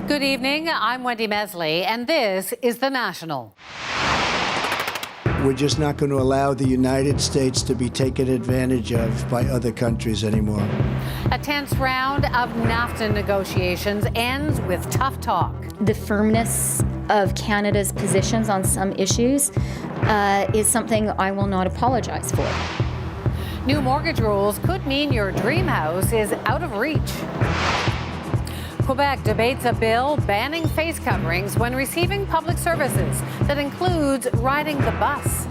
Good evening, I'm Wendy Mesley, and this is The National. We're just not going to allow the United States to be taken advantage of by other countries anymore. A tense round of NAFTA negotiations ends with tough talk. The firmness of Canada's positions on some issues is something I will not apologize for. New mortgage rules could mean your dream house is out of reach. Quebec debates a bill banning face coverings when receiving public services that includes riding the bus.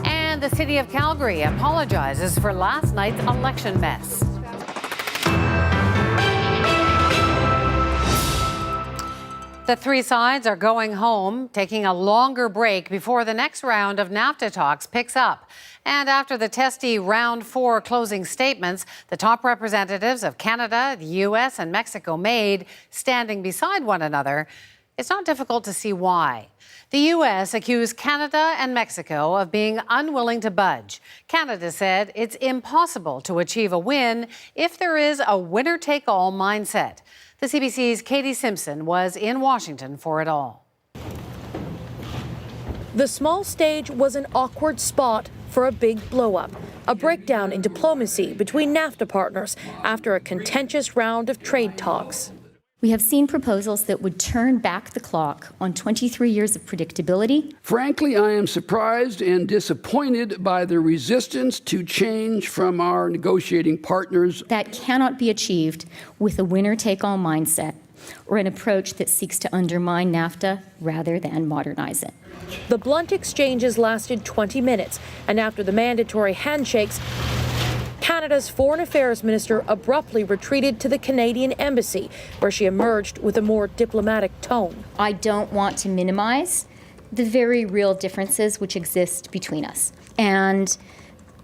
And the city of Calgary apologizes for last night's election mess. The three sides are going home, taking a longer break before the next round of NAFTA talks picks up. And after the testy round 4 closing statements, the top representatives of Canada, the U.S. and Mexico made, standing beside one another, it's not difficult to see why. The U.S. accused Canada and Mexico of being unwilling to budge. Canada said it's impossible to achieve a win if there is a winner-take-all mindset. The CBC's Katie Simpson was in Washington for it all. The small stage was an awkward spot for a big blow-up, a breakdown in diplomacy between NAFTA partners after a contentious round of trade talks. We have seen proposals that would turn back the clock on 23 years of predictability. Frankly, I am surprised and disappointed by the resistance to change from our negotiating partners. That cannot be achieved with a winner-take-all mindset or an approach that seeks to undermine NAFTA rather than modernize it. The blunt exchanges lasted 20 minutes, and after the mandatory handshakes, Canada's Foreign Affairs Minister abruptly retreated to the Canadian Embassy, where she emerged with a more diplomatic tone. I don't want to minimize the very real differences which exist between us. And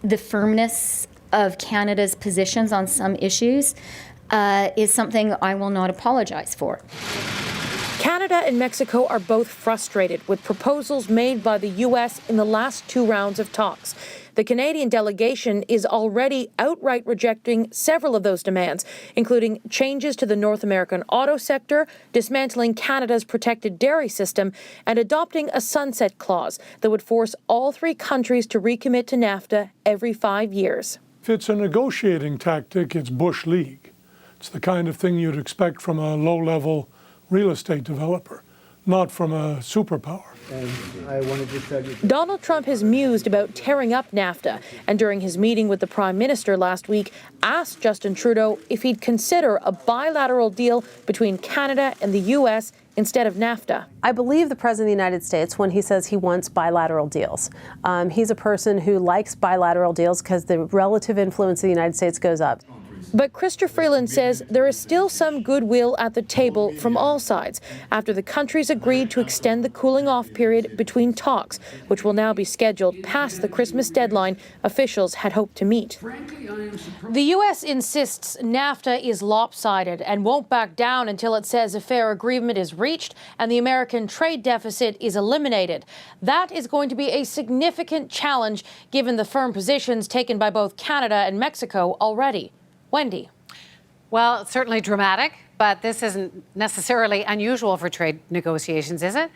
the firmness of Canada's positions on some issues is something I will not apologize for. Canada and Mexico are both frustrated with proposals made by the U.S. in the last 2 rounds of talks. The Canadian delegation is already outright rejecting several of those demands, including changes to the North American auto sector, dismantling Canada's protected dairy system, and adopting a sunset clause that would force all 3 countries to recommit to NAFTA every 5 years. If it's a negotiating tactic, it's Bush League. It's the kind of thing you'd expect from a low-level real estate developer, not from a superpower. And I wanted to tell you, Donald Trump has mused about tearing up NAFTA, and during his meeting with the Prime Minister last week, asked Justin Trudeau if he'd consider a bilateral deal between Canada and the U.S. instead of NAFTA. I believe the President of the United States when he says he wants bilateral deals. He's a person who likes bilateral deals because the relative influence of the United States goes up. But Chrystia Freeland says there is still some goodwill at the table from all sides after the countries agreed to extend the cooling-off period between talks, which will now be scheduled past the Christmas deadline officials had hoped to meet. The U.S. insists NAFTA is lopsided and won't back down until it says a fair agreement is reached and the American trade deficit is eliminated. That is going to be a significant challenge given the firm positions taken by both Canada and Mexico already. Wendy. Well, it's certainly dramatic, but this isn't necessarily unusual for trade negotiations, is it?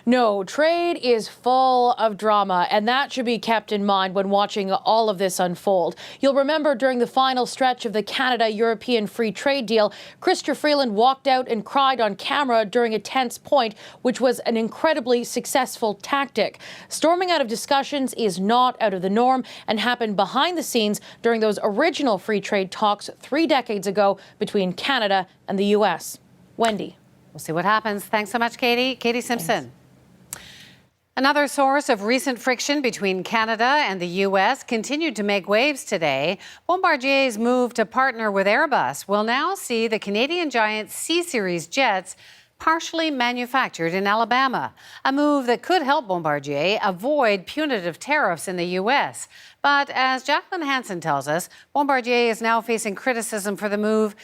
No, trade is full of drama, and that should be kept in mind when watching all of this unfold. You'll remember during the final stretch of the Canada-European free trade deal, Chrystia Freeland walked out and cried on camera during a tense point, which was an incredibly successful tactic. Storming out of discussions is not out of the norm and happened behind the scenes during those original free trade talks 3 decades ago between Canada and the U.S. Wendy. We'll see what happens. Thanks so much, Katie. Katie Simpson. Thanks. Another source of recent friction between Canada and the U.S. continued to make waves today. Bombardier's move to partner with Airbus will now see the Canadian giant C-Series jets partially manufactured in Alabama, a move that could help Bombardier avoid punitive tariffs in the U.S. But as Jacqueline Hansen tells us, Bombardier is now facing criticism for the move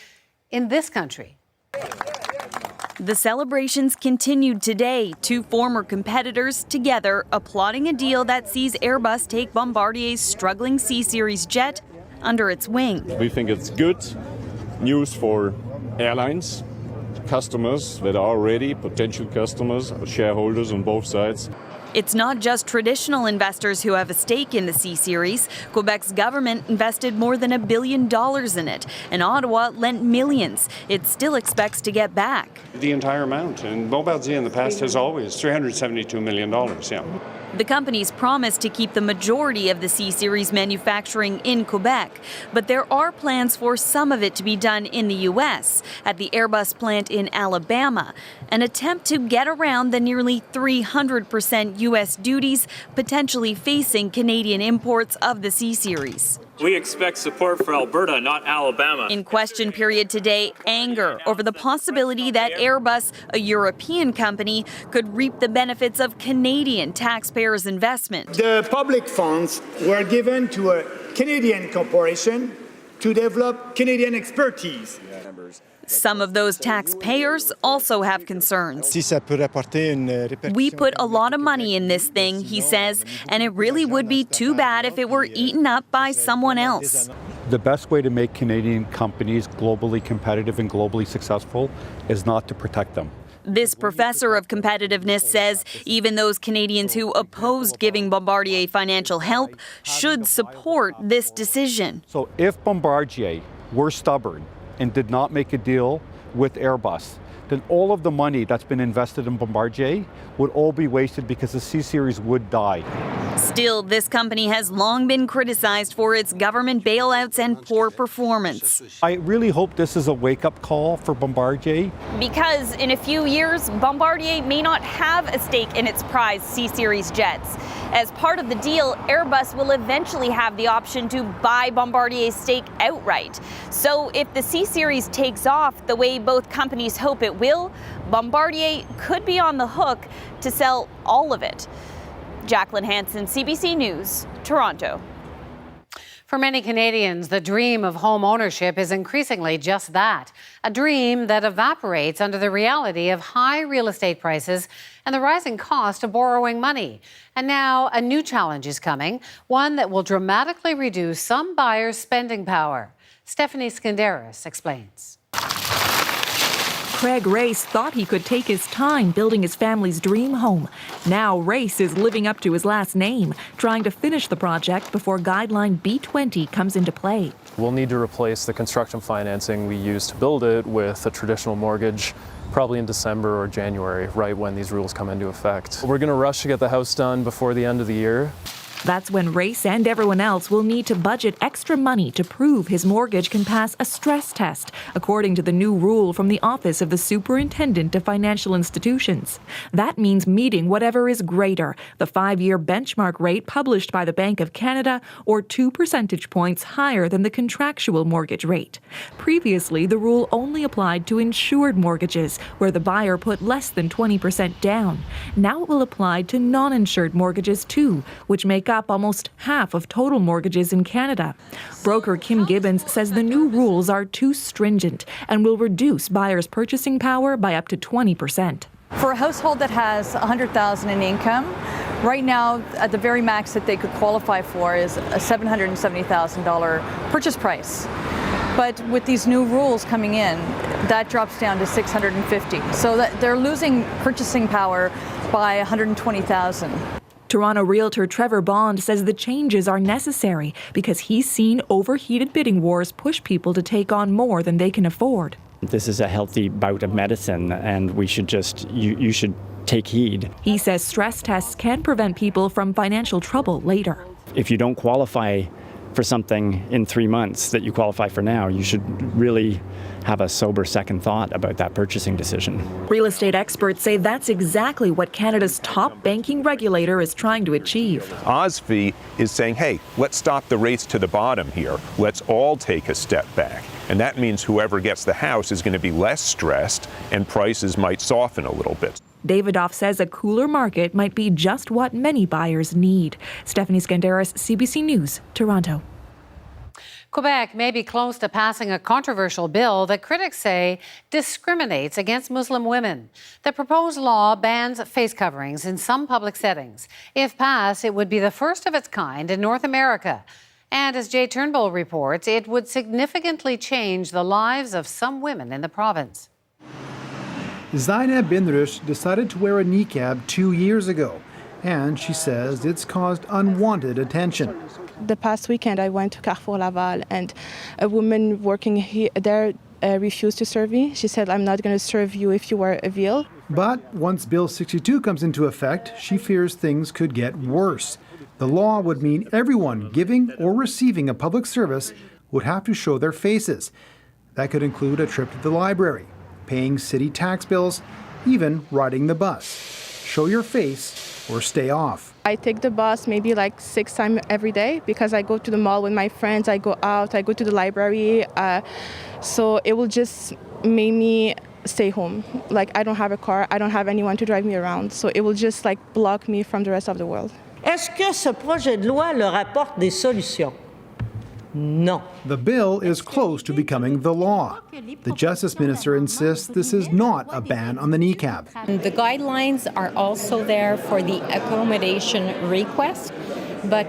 in this country. The celebrations continued today, 2 former competitors together applauding a deal that sees Airbus take Bombardier's struggling C-Series jet under its wing. We think it's good news for airlines customers that are already potential customers, shareholders on both sides. It's not just traditional investors who have a stake in the C-Series. Quebec's government invested more than $1 billion in it, and Ottawa lent millions. It still expects to get back. The entire amount, and Bombardier in the past has always $372 million, yeah. The companies promised to keep the majority of the C-Series manufacturing in Quebec, but there are plans for some of it to be done in the U.S. at the Airbus plant in Alabama, an attempt to get around the nearly 300% U.S. duties potentially facing Canadian imports of the C-Series. We expect support for Alberta, not Alabama. In question period today, anger over the possibility that Airbus, a European company, could reap the benefits of Canadian taxpayers' investment. The public funds were given to a Canadian corporation to develop Canadian expertise. Some of those taxpayers also have concerns. We put a lot of money in this thing, he says, and it really would be too bad if it were eaten up by someone else. The best way to make Canadian companies globally competitive and globally successful is not to protect them. This professor of competitiveness says even those Canadians who opposed giving Bombardier financial help should support this decision. So if Bombardier were stubborn and did not make a deal with Airbus, then all of the money that's been invested in Bombardier would all be wasted because the C-Series would die. Still, this company has long been criticized for its government bailouts and poor performance. I really hope this is a wake-up call for Bombardier. Because in a few years, Bombardier may not have a stake in its prized C-Series jets. As part of the deal, Airbus will eventually have the option to buy Bombardier's stake outright. So if the C-Series takes off the way both companies hope it will, Bombardier could be on the hook to sell all of it. Jacqueline Hansen, CBC News, Toronto. For many Canadians, the dream of home ownership is increasingly just that, a dream that evaporates under the reality of high real estate prices and the rising cost of borrowing money. And now a new challenge is coming, one that will dramatically reduce some buyers' spending power. Stephanie Skenderis explains. Craig Race thought he could take his time building his family's dream home. Now Race is living up to his last name, trying to finish the project before Guideline B20 comes into play. We'll need to replace the construction financing we used to build it with a traditional mortgage, probably in December or January, right when these rules come into effect. We're going to rush to get the house done before the end of the year. That's when Race and everyone else will need to budget extra money to prove his mortgage can pass a stress test, according to the new rule from the Office of the Superintendent of Financial Institutions. That means meeting whatever is greater, the 5-year benchmark rate published by the Bank of Canada, or 2 percentage points higher than the contractual mortgage rate. Previously, the rule only applied to insured mortgages, where the buyer put less than 20% down. Now it will apply to non-insured mortgages too, which make up almost half of total mortgages in Canada. Broker Kim Gibbons says the new rules are too stringent and will reduce buyers' purchasing power by up to 20%. For a household that has $100,000 in income, right now, at the very max that they could qualify for is a $770,000 purchase price. But with these new rules coming in, that drops down to $650,000. So that they're losing purchasing power by $120,000. Toronto realtor Trevor Bond says the changes are necessary because he's seen overheated bidding wars push people to take on more than they can afford. This is a healthy bout of medicine, and we should you should take heed. He says stress tests can prevent people from financial trouble later. If you don't qualify for something in 3 months that you qualify for now, you should really have a sober second thought about that purchasing decision. Real estate experts say that's exactly what Canada's top banking regulator is trying to achieve. OSFI is saying, hey, let's stop the race to the bottom here. Let's all take a step back. And that means whoever gets the house is going to be less stressed and prices might soften a little bit. Davidoff says a cooler market might be just what many buyers need. Stephanie Skenderis, CBC News, Toronto. Quebec may be close to passing a controversial bill that critics say discriminates against Muslim women. The proposed law bans face coverings in some public settings. If passed, it would be the first of its kind in North America. And as Jay Turnbull reports, it would significantly change the lives of some women in the province. Zainab Binrush decided to wear a niqab 2 years ago, and she says it's caused unwanted attention. The past weekend I went to Carrefour Laval and a woman working there refused to serve me. She said, "I'm not going to serve you if you wear a veil." But once Bill 62 comes into effect, she fears things could get worse. The law would mean everyone giving or receiving a public service would have to show their faces. That could include a trip to the library, paying city tax bills, even riding the bus. Show your face or stay off. I take the bus maybe like 6 times every day because I go to the mall with my friends, I go out, I go to the library. So it will just make me stay home. Like I don't have a car, I don't have anyone to drive me around. So it will just like block me from the rest of the world. Est-ce que ce projet de loi leur apporte des solutions? No. The bill is close to becoming the law. The Justice Minister insists this is not a ban on the niqab. The guidelines are also there for the accommodation request, but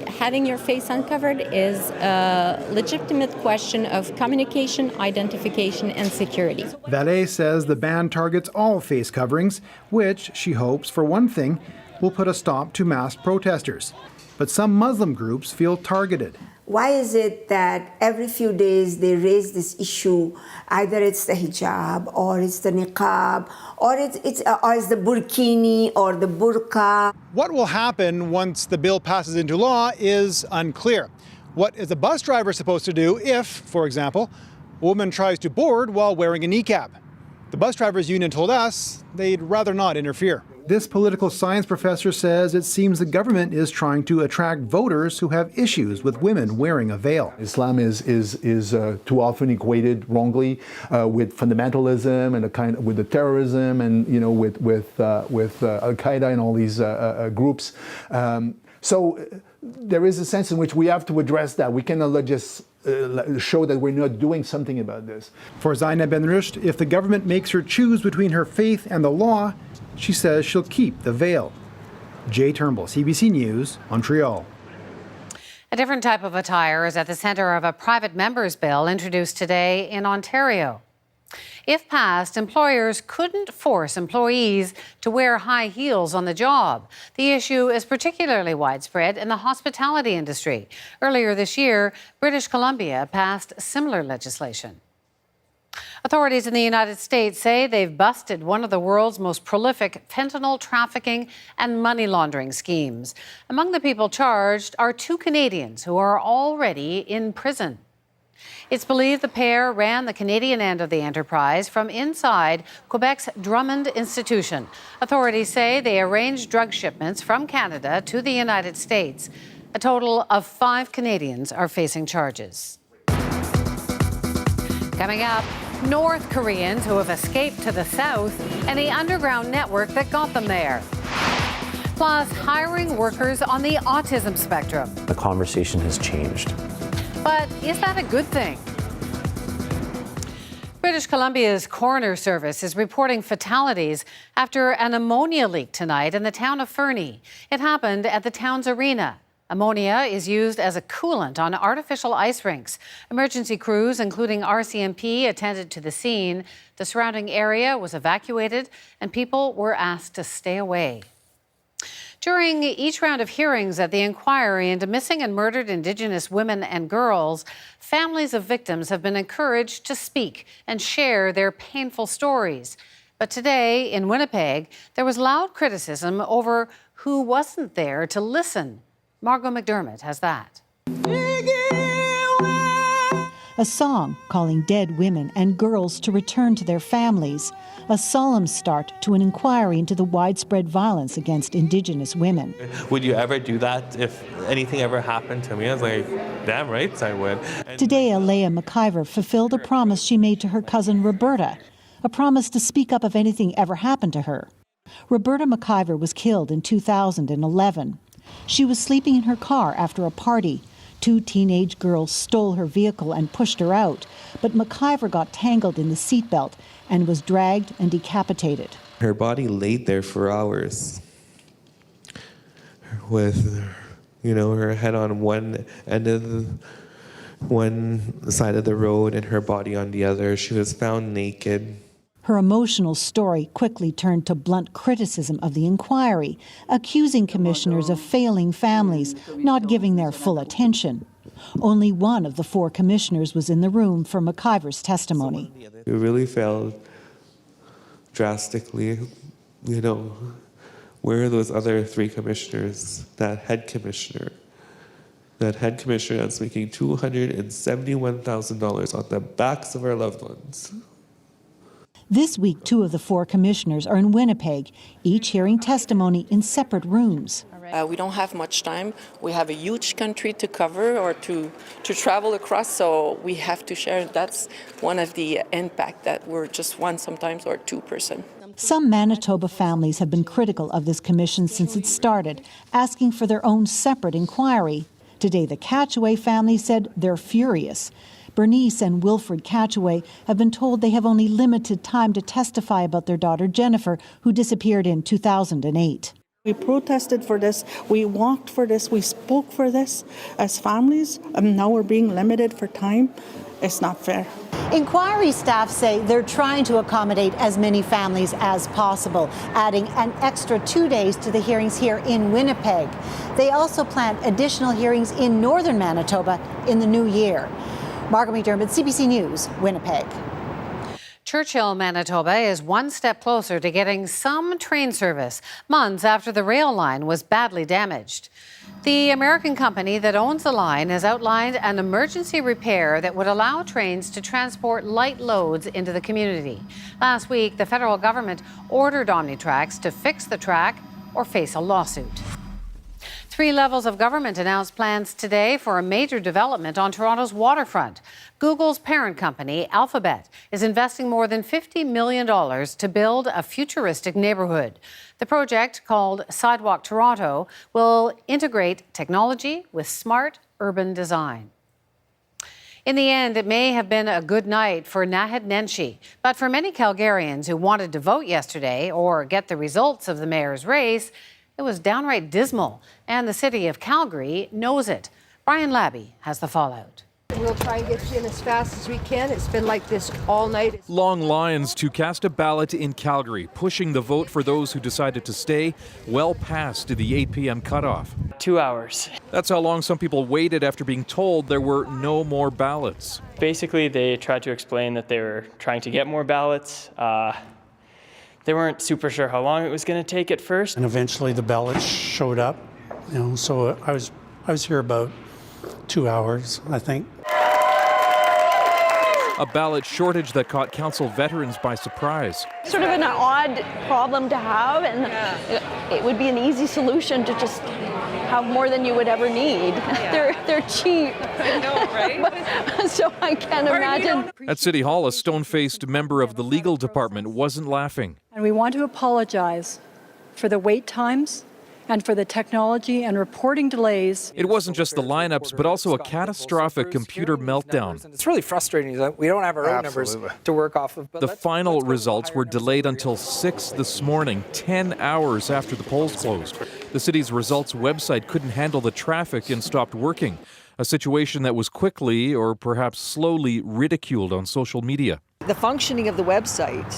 having your face uncovered is a legitimate question of communication, identification, and security. Vallée says the ban targets all face coverings, which, she hopes, for one thing, will put a stop to mass protesters. But some Muslim groups feel targeted. Why is it that every few days they raise this issue? Either it's the hijab, or it's the niqab, or it's the burkini or the burqa. What will happen once the bill passes into law is unclear. What is a bus driver supposed to do if, for example, a woman tries to board while wearing a niqab? The bus drivers union told us they'd rather not interfere. This political science professor says it seems the government is trying to attract voters who have issues with women wearing a veil. Islam is too often equated wrongly with fundamentalism and with the terrorism and with Al Qaeda and all these groups. So there is a sense in which we have to address that. We cannot just show that we're not doing something about this. For Zainab Binrush, if the government makes her choose between her faith and the law, she says she'll keep the veil. Jay Turnbull, CBC News, Montreal. A different type of attire is at the centre of a private member's bill introduced today in Ontario. If passed, employers couldn't force employees to wear high heels on the job. The issue is particularly widespread in the hospitality industry. Earlier this year, British Columbia passed similar legislation. Authorities in the United States say they've busted one of the world's most prolific fentanyl trafficking and money laundering schemes. Among the people charged are 2 Canadians who are already in prison. It's believed the pair ran the Canadian end of the enterprise from inside Quebec's Drummond Institution. Authorities say they arranged drug shipments from Canada to the United States. A total of 5 Canadians are facing charges. Coming up, North Koreans who have escaped to the south and the underground network that got them there. Plus, hiring workers on the autism spectrum. The conversation has changed. But is that a good thing? British Columbia's coroner service is reporting fatalities after an ammonia leak tonight in the town of Fernie. It happened at the town's arena. Ammonia is used as a coolant on artificial ice rinks. Emergency crews, including RCMP, attended to the scene. The surrounding area was evacuated and people were asked to stay away. During each round of hearings at the inquiry into missing and murdered Indigenous women and girls, families of victims have been encouraged to speak and share their painful stories. But today in Winnipeg, there was loud criticism over who wasn't there to listen. Margot McDermott has that. A song calling dead women and girls to return to their families. A solemn start to an inquiry into the widespread violence against Indigenous women. Would you ever do that if anything ever happened to me? I was like, damn right I would. Today, Alea McIver fulfilled a promise she made to her cousin Roberta, a promise to speak up if anything ever happened to her. Roberta McIver was killed in 2011. She was sleeping in her car after a party. 2 teenage girls stole her vehicle and pushed her out, but McIver got tangled in the seatbelt and was dragged and decapitated. Her body laid there for hours with, her head on one end of one side of the road and her body on the other. She was found naked. Her emotional story quickly turned to blunt criticism of the inquiry, accusing commissioners of failing families, not giving their full attention. Only one of the 4 commissioners was in the room for McIver's testimony. We really failed drastically. You know, where are those other 3 commissioners? That head commissioner that's making $271,000 on the backs of our loved ones. This week, 2 of the 4 commissioners are in Winnipeg, each hearing testimony in separate rooms. We don't have much time. We have a huge country to cover or to travel across, so we have to share. That's one of the impact that we're just one sometimes or 2 person. Some Manitoba families have been critical of this commission since it started, asking for their own separate inquiry. Today, the Catchaway family said they're furious. Bernice and Wilfred Catchaway have been told they have only limited time to testify about their daughter Jennifer, who disappeared in 2008. We protested for this, we walked for this, we spoke for this as families, and now we're being limited for time. It's not fair. Inquiry staff say they're trying to accommodate as many families as possible, adding an extra 2 days to the hearings here in Winnipeg. They also plan additional hearings in northern Manitoba in the new year. Margaret McDermott, CBC News, Winnipeg. Churchill, Manitoba is one step closer to getting some train service months after the rail line was badly damaged. The American company that owns the line has outlined an emergency repair that would allow trains to transport light loads into the community. Last week, the federal government ordered Omnitrax to fix the track or face a lawsuit. 3 levels of government announced plans today for a major development on Toronto's waterfront. Google's parent company, Alphabet, is investing more than $50 million to build a futuristic neighborhood. The project, called Sidewalk Toronto, will integrate technology with smart urban design. In the end, it may have been a good night for Naheed Nenshi, but for many Calgarians who wanted to vote yesterday or get the results of the mayor's race, it was downright dismal, and the city of Calgary knows it. Brian Labby has the fallout. We'll try and get you in as fast as we can. It's been like this all night. Long lines to cast a ballot in Calgary, pushing the vote for those who decided to stay well past the 8 p.m. cutoff. 2 hours. That's how long some people waited after being told there were no more ballots. Basically, they tried to explain that they were trying to get more ballots. They weren't super sure how long it was going to take at first. And eventually the ballots showed up, so I was here about 2 hours, I think. A ballot shortage that caught council veterans by surprise. Sort of an odd problem to have, and it would be an easy solution to just have more than you would ever need. Yeah. They're cheap. I know, right? So I can't imagine. At City Hall, a stone-faced member of the legal department wasn't laughing. And we want to apologize for the wait times and for the technology and reporting delays. It wasn't just the lineups, but also a catastrophic computer meltdown. It's really frustrating that we don't have our own numbers to work off of. The final results were delayed until 6 this morning, 10 hours after the polls closed. The city's results website couldn't handle the traffic and stopped working, a situation that was quickly, or perhaps slowly, ridiculed on social media. The functioning of the website,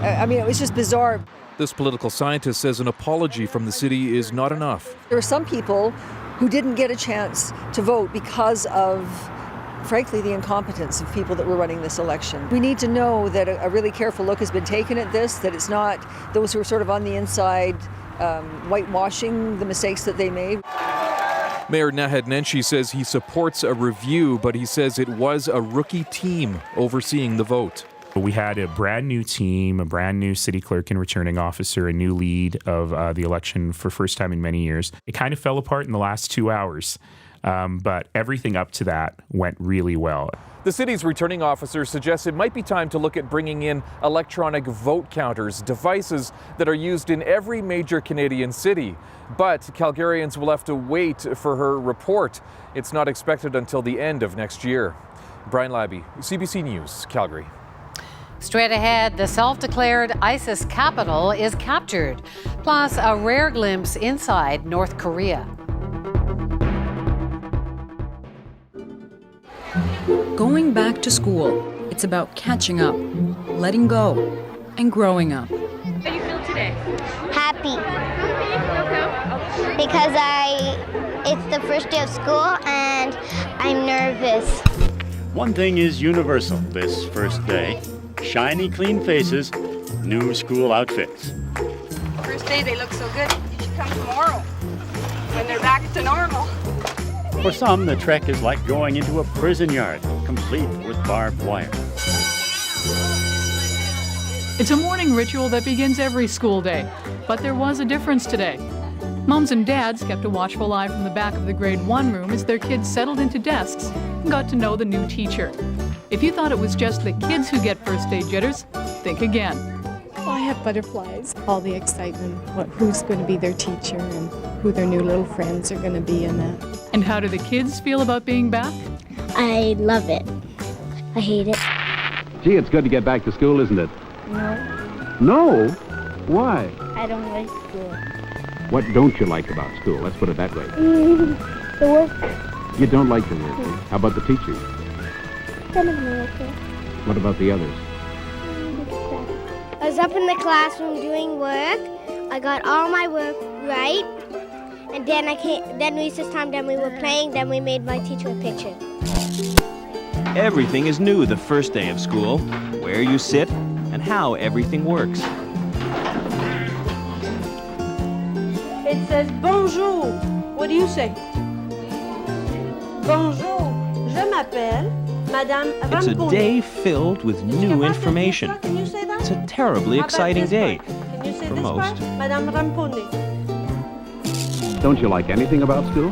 it was just bizarre. This political scientist says an apology from the city is not enough. There are some people who didn't get a chance to vote because of, frankly, the incompetence of people that were running this election. We need to know that a really careful look has been taken at this, that it's not those who are sort of on the inside whitewashing the mistakes that they made. Mayor Naheed Nenshi says he supports a review, but he says it was a rookie team overseeing the vote. We had a brand new team, a brand new city clerk and returning officer, a new lead of the election for first time in many years. It kind of fell apart in the last 2 hours, but everything up to that went really well. The city's returning officer suggests it might be time to look at bringing in electronic vote counters, devices that are used in every major Canadian city. But Calgarians will have to wait for her report. It's not expected until the end of next year. Brian Labby, CBC News, Calgary. Straight ahead, the self-declared ISIS capital is captured, plus a rare glimpse inside North Korea. Going back to school, it's about catching up. letting go, and growing up. How do you feel today? Happy. Because it's the first day of school and I'm nervous. One thing is universal this first day. Shiny, clean faces, new school outfits. First day, they look so good. You should come tomorrow when they're back to normal. For some, the trek is like going into a prison yard, complete with barbed wire. It's a morning ritual that begins every school day, but there was a difference today. Moms and dads kept a watchful eye from the back of the grade 1 room as their kids settled into desks and got to know the new teacher. If you thought it was just the kids who get first day jitters, think again. I have butterflies, all the excitement, who's going to be their teacher and who their new little friends are going to be in that. And how do the kids feel about being back? I love it. I hate it. Gee, it's good to get back to school, isn't it? No, No? Why? I don't like school. What don't you like about school? Let's put it that way. The work. You don't like the work. How about the teachers? Kind of okay. What about the others? I was up in the classroom doing work. I got all my work right. And then then recess time, then we were playing, then we made my teacher a picture. Everything is new the first day of school. Where you sit and how everything works. It says bonjour. What do you say? Bonjour. Je m'appelle Madame It's a day filled with new information. Can you say that? It's a terribly exciting day Can you say for this most. part? Madame Ramponi. Don't you like anything about school?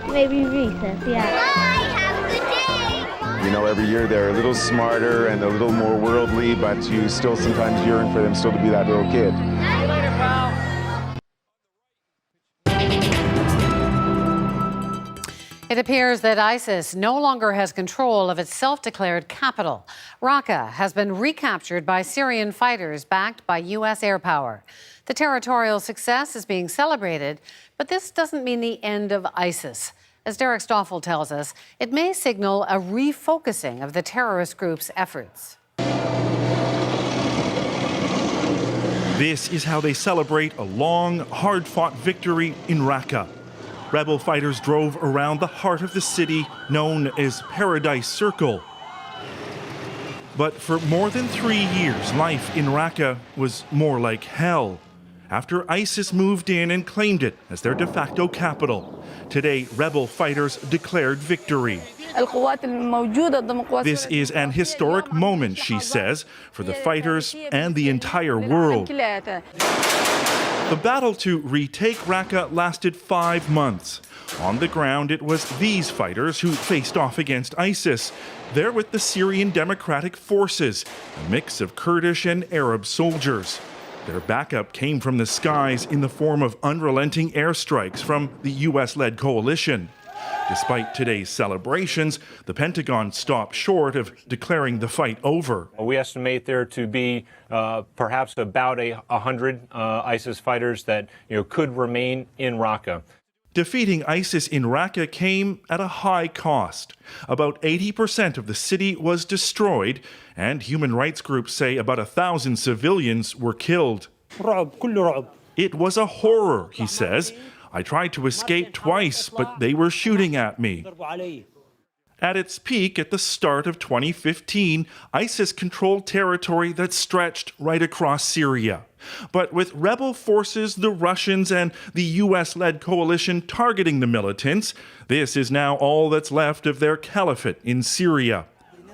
Maybe recess, yeah. Bye, have a good day. You know, every year they're a little smarter and a little more worldly, but you still sometimes yearn for them still to be that little kid. See you later, pal. It appears that ISIS no longer has control of its self-declared capital. Raqqa has been recaptured by Syrian fighters backed by U.S. air power. The territorial success is being celebrated, but this doesn't mean the end of ISIS. As Derek Stoffel tells us, it may signal a refocusing of the terrorist group's efforts. This is how they celebrate a long, hard-fought victory in Raqqa. Rebel fighters drove around the heart of the city known as Paradise Circle. But for more than 3 years, life in Raqqa was more like hell after ISIS moved in and claimed it as their de facto capital. Today, rebel fighters declared victory. This is an historic moment, she says, for the fighters and the entire world. The battle to retake Raqqa lasted 5 months. On the ground, it was these fighters who faced off against ISIS. They're with the Syrian Democratic Forces, a mix of Kurdish and Arab soldiers. Their backup came from the skies in the form of unrelenting airstrikes from the US-led coalition. Despite today's celebrations, the Pentagon stopped short of declaring the fight over. We estimate there to be perhaps about 100 ISIS fighters that could remain in Raqqa. Defeating ISIS in Raqqa came at a high cost. About 80% of the city was destroyed, and human rights groups say about 1,000 civilians were killed. It was a horror, he says. I tried to escape twice, but they were shooting at me. At its peak at the start of 2015, ISIS controlled territory that stretched right across Syria. But with rebel forces, the Russians, and the US-led coalition targeting the militants, this is now all that's left of their caliphate in Syria.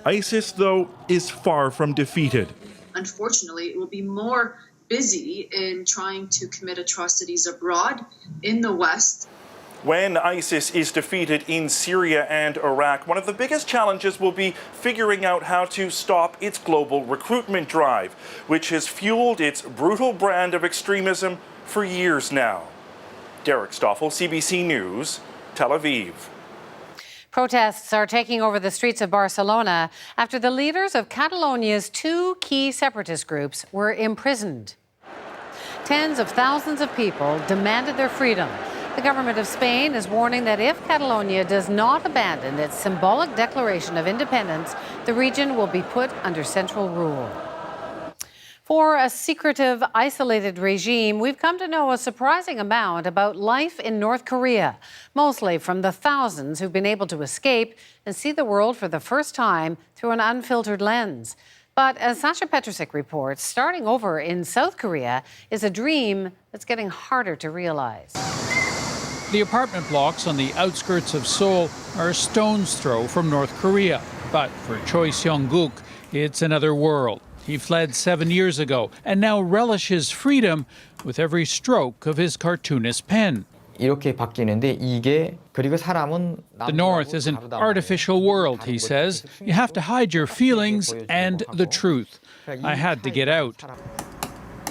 ISIS, though, is far from defeated. Unfortunately, it will be more busy in trying to commit atrocities abroad in the West. When ISIS is defeated in Syria and Iraq, one of the biggest challenges will be figuring out how to stop its global recruitment drive, which has fueled its brutal brand of extremism for years now. Derek Stoffel, CBC News, Tel Aviv. Protests are taking over the streets of Barcelona after the leaders of Catalonia's 2 key separatist groups were imprisoned. Tens of thousands of people demanded their freedom. The government of Spain is warning that if Catalonia does not abandon its symbolic declaration of independence, The region will be put under central rule. For a secretive, isolated regime, we've come to know a surprising amount about life in North Korea, mostly from the thousands who've been able to escape and see the world for the first time through an unfiltered lens. But as Sasha Petrusik reports, starting over in South Korea is a dream that's getting harder to realize. The apartment blocks on the outskirts of Seoul are a stone's throw from North Korea. But for Choi Seong-guk, it's another world. He fled 7 years ago and now relishes freedom with every stroke of his cartoonist pen. 이렇게 바뀌는데 이게 그리고 사람은 The North is an artificial world, he says. You have to hide your feelings and the truth. I had to get out.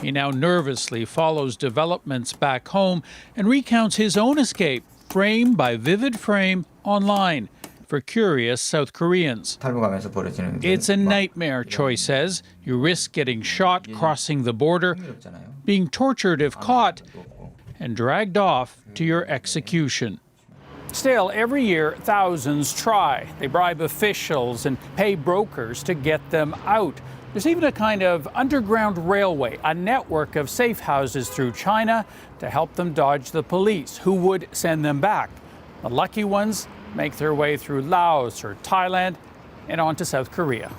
He now nervously follows developments back home and recounts his own escape, frame by vivid frame, online. For curious South Koreans. It's a nightmare, Choi says. You risk getting shot crossing the border, being tortured if caught, and dragged off to your execution. Still, every year, thousands try. They bribe officials and pay brokers to get them out. There's even a kind of underground railway, a network of safe houses through China to help them dodge the police, who would send them back. The lucky ones make their way through Laos or Thailand and on to South Korea.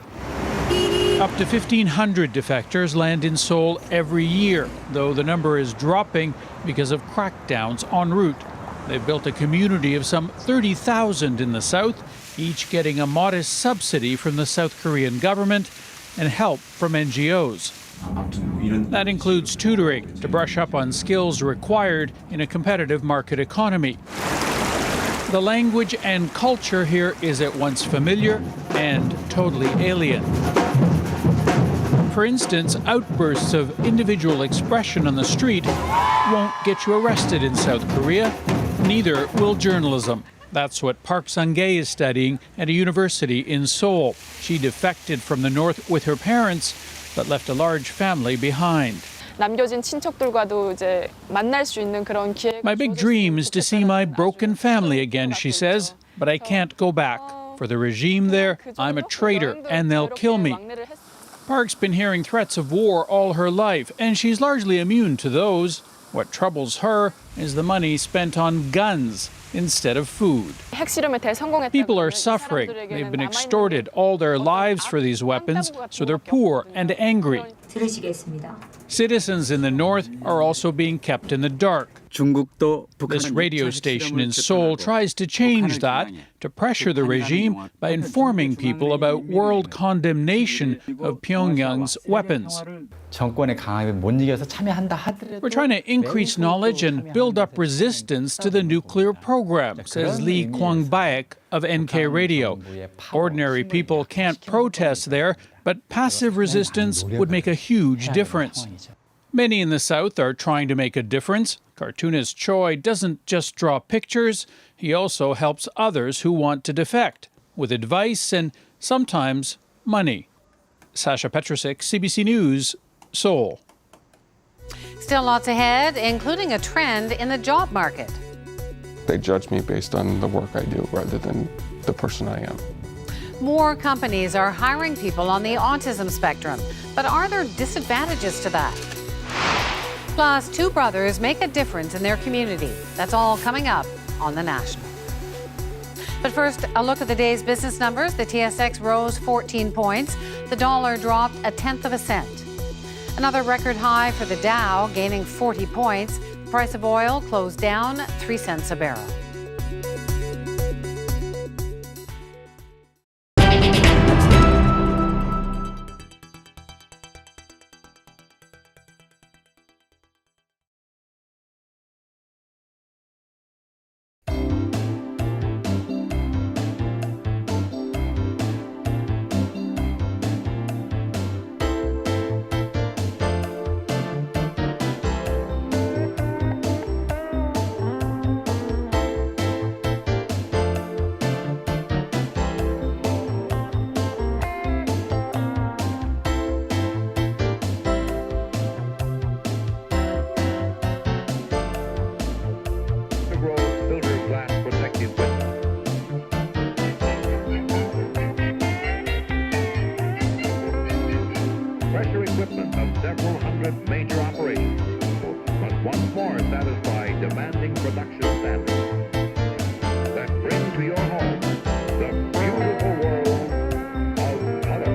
Up to 1,500 defectors land in Seoul every year, though the number is dropping because of crackdowns en route. They've built a community of some 30,000 in the south, each getting a modest subsidy from the South Korean government and help from NGOs. That includes tutoring to brush up on skills required in a competitive market economy. The language and culture here is at once familiar and totally alien. For instance, outbursts of individual expression on the street won't get you arrested in South Korea. Neither will journalism. That's what Park Sang-gae is studying at a university in Seoul. She defected from the north with her parents, but left a large family behind. 남겨진 친척들과도 이제 만날 수 있는 그런 기회. My big dream is to see my broken family again, she says, but I can't go back. For the regime there, I'm a traitor and they'll kill me. Park's been hearing threats of war all her life, and she's largely immune to those. What troubles her is the money spent on guns instead of food. People are suffering. They've been extorted all their lives for these weapons, so they're poor and angry. Citizens in the north are also being kept in the dark. This radio station in Seoul tries to change that, to pressure the regime by informing people about world condemnation of Pyongyang's weapons. We're trying to increase knowledge and build up resistance to the nuclear program, says Lee Kwang-baek of NK Radio. Ordinary people can't protest there, but passive resistance would make a huge difference. Many in the South are trying to make a difference. Cartoonist Choi doesn't just draw pictures, he also helps others who want to defect, with advice and sometimes money. Sasha Petrusik, CBC News, Seoul. Still lots ahead, including a trend in the job market. They judge me based on the work I do rather than the person I am. More companies are hiring people on the autism spectrum, but are there disadvantages to that? Plus, two brothers make a difference in their community. That's all coming up on The National. But first, a look at the day's business numbers. The TSX rose 14 points. The dollar dropped 1/10 cent. Another record high for the Dow, gaining 40 points. The price of oil closed down 3 cents a barrel. pressure equipment of several hundred major operations must once more satisfy demanding production standards that bring to your home the beautiful world of color.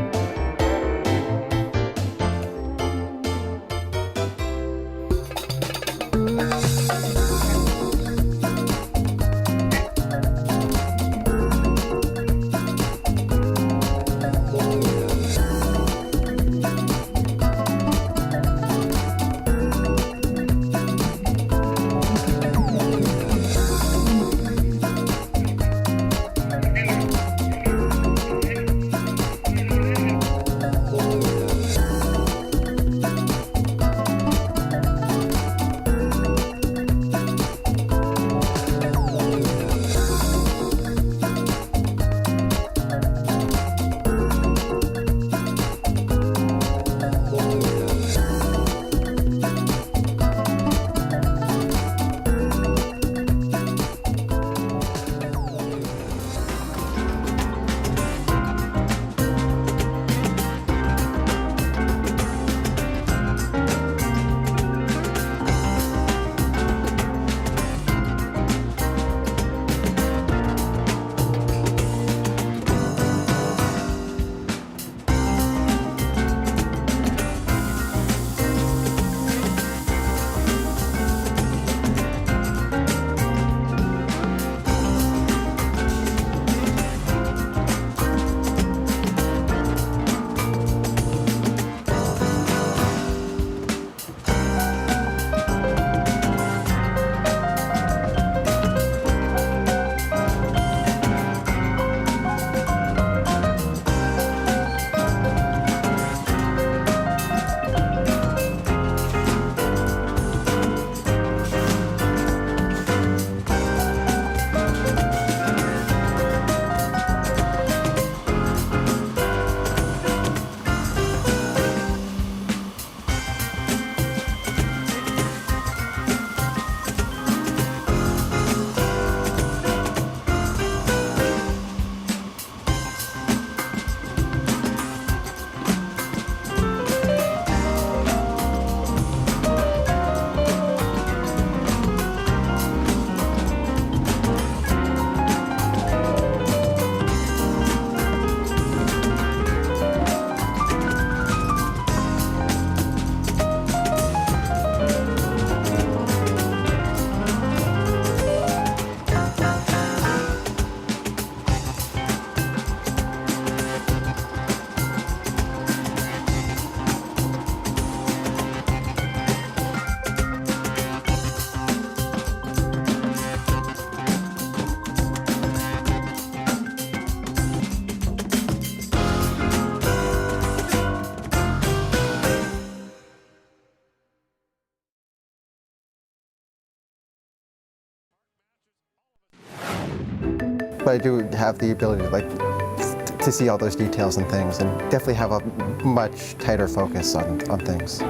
But I do have the ability to see all those details and things, and definitely have a much tighter focus on things.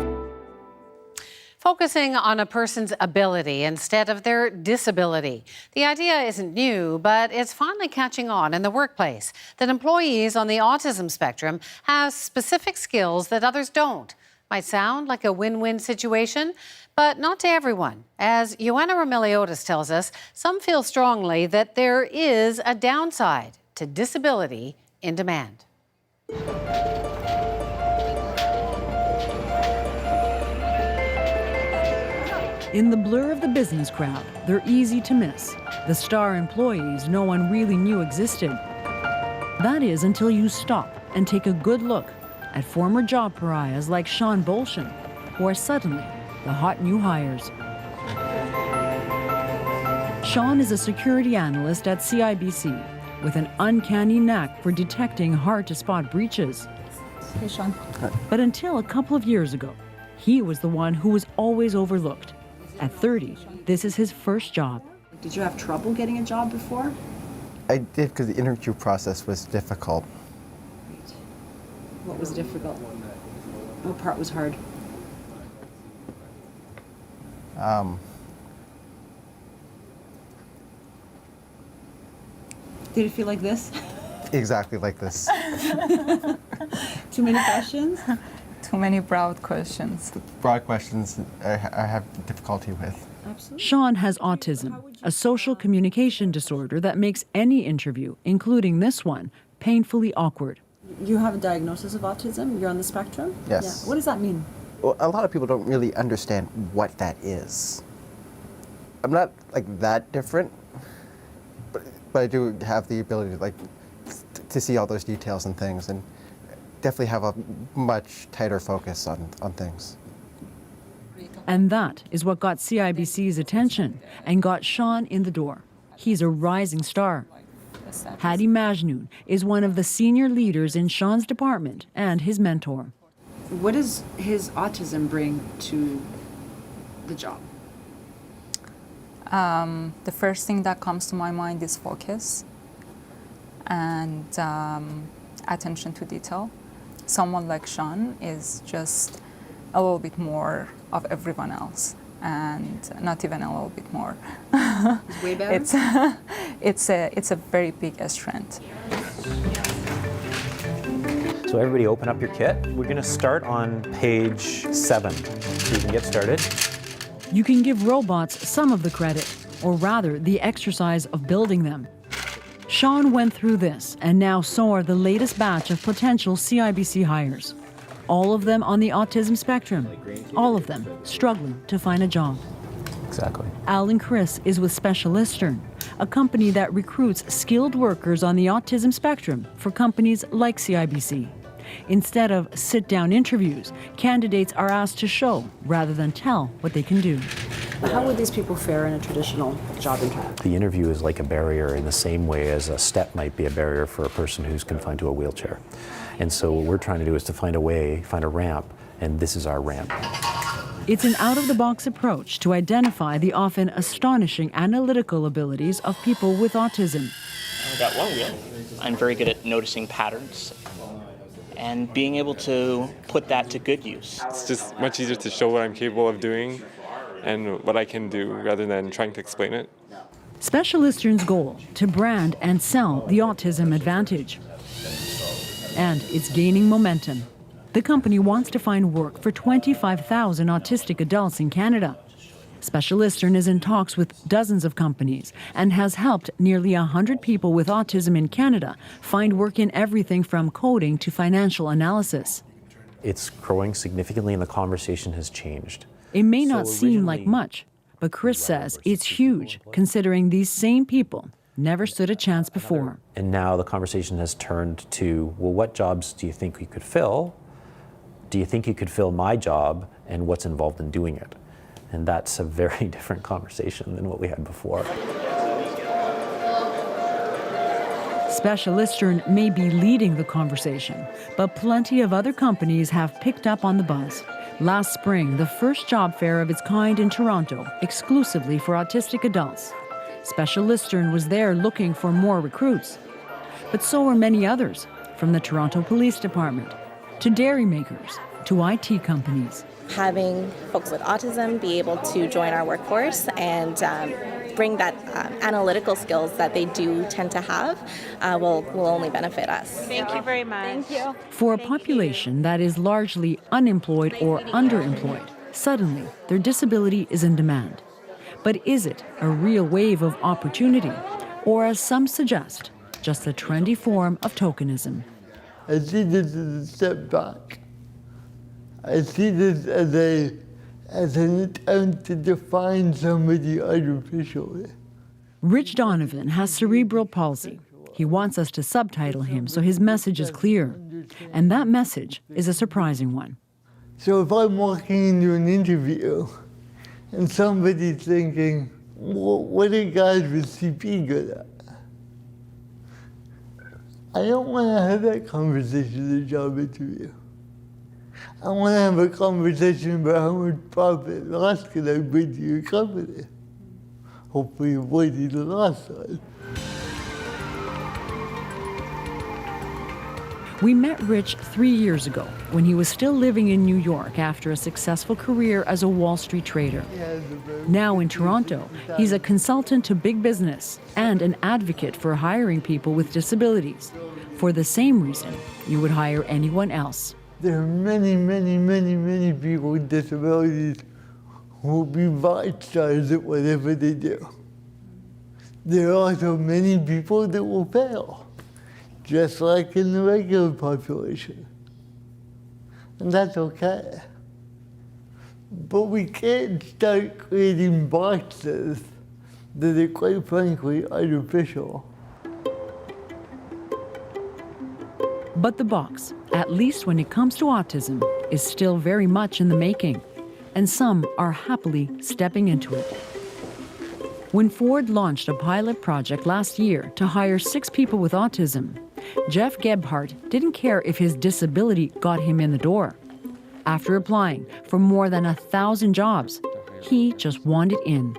Focusing on a person's ability instead of their disability. The idea isn't new, but it's finally catching on in the workplace, that employees on the autism spectrum have specific skills that others don't. Might sound like a win-win situation, but not to everyone. As Joanna Remiliotis tells us, some feel strongly that there is a downside to disability in demand. In the blur of the business crowd, they're easy to miss. The star employees no one really knew existed. That is until you stop and take a good look at former job pariahs like Sean Bolshin, who are suddenly the hot new hires. Sean is a security analyst at CIBC with an uncanny knack for detecting hard-to-spot breaches. Hey, Sean. But until a couple of years ago, he was the one who was always overlooked. At 30, this is his first job. Did you have trouble getting a job before? I did, because the interview process was difficult. What was difficult? What part was hard? Did it feel like this? Exactly like this. Too many questions? Too many broad questions. Broad questions I have difficulty with. Sean has autism, a social communication disorder that makes any interview, including this one, painfully awkward. You have a diagnosis of autism? You're on the spectrum? Yes. Yeah. What does that mean? Well, a lot of people don't really understand what that is. I'm not like that different, but I do have the ability to see all those details and things, and definitely have a much tighter focus on things. And that is what got CIBC's attention and got Sean in the door. He's a rising star. Hadi Majnoon is one of the senior leaders in Sean's department and his mentor. What does his autism bring to the job? The first thing that comes to my mind is focus and attention to detail. Someone like Sean is just a little bit more of everyone else, and not even a little bit more. Way better? It's a very big strength. So everybody open up your kit. We're going to start on page 7, so you can get started. You can give robots some of the credit, or rather the exercise of building them. Sean went through this, and now so are the latest batch of potential CIBC hires. All of them on the autism spectrum, all of them struggling to find a job. Exactly. Alan Chris is with Specialistern, a company that recruits skilled workers on the autism spectrum for companies like CIBC. Instead of sit-down interviews, candidates are asked to show rather than tell what they can do. How would these people fare in a traditional job interview? The interview is like a barrier in the same way as a step might be a barrier for a person who's confined to a wheelchair. And so what we're trying to do is to find a way, find a ramp, and this is our ramp. It's an out-of-the-box approach to identify the often astonishing analytical abilities of people with autism. I've got one wheel. I'm very good at noticing patterns and being able to put that to good use. It's just much easier to show what I'm capable of doing and what I can do rather than trying to explain it. Specialistern's goal, to brand and sell the autism advantage. And it's gaining momentum. The company wants to find work for 25,000 autistic adults in Canada. Specialistern is in talks with dozens of companies and has helped nearly 100 people with autism in Canada find work in everything from coding to financial analysis. It's growing significantly and the conversation has changed. It may not seem like much, but Chris says it's huge, considering these same people never stood a chance before. And now the conversation has turned to, well, what jobs do you think we could fill? Do you think you could fill my job, and what's involved in doing it? And that's a very different conversation than what we had before. Specialistern may be leading the conversation, but plenty of other companies have picked up on the buzz. Last spring, the first job fair of its kind in Toronto, exclusively for autistic adults. Specialistern was there looking for more recruits. But so were many others, from the Toronto Police Department, to dairy makers, to IT companies. Having folks with autism be able to join our workforce and bring that analytical skills that they do tend to have will only benefit us. Thank you very much. Thank you. For a population that is largely unemployed or underemployed, suddenly their disability is in demand. But is it a real wave of opportunity, or as some suggest, just a trendy form of tokenism? I see this as a step back. I see this as an attempt to define somebody artificially. Rich Donovan has cerebral palsy. He wants us to subtitle him so his message is clear. And that message is a surprising one. So if I'm walking into an interview and somebody's thinking, what are guys with CP good at? I don't want to have that conversation in a job interview. I want to have a conversation about how much profit and loss can I bring to your company. Hopefully avoiding the loss side. We met Rich 3 years ago when he was still living in New York after a successful career as a Wall Street trader. Now in Toronto, he's a consultant to big business and an advocate for hiring people with disabilities, for the same reason you would hire anyone else, There are many, many, many, many people with disabilities who will be rock stars at whatever they do. There are also many people that will fail, just like in the regular population. And that's okay. But we can't start creating boxes that are quite frankly artificial. But the box, at least when it comes to autism, is still very much in the making, and some are happily stepping into it. When Ford launched a pilot project last year to hire 6 people with autism, Jeff Gebhardt didn't care if his disability got him in the door. After applying for more than 1,000 jobs, he just wanted in.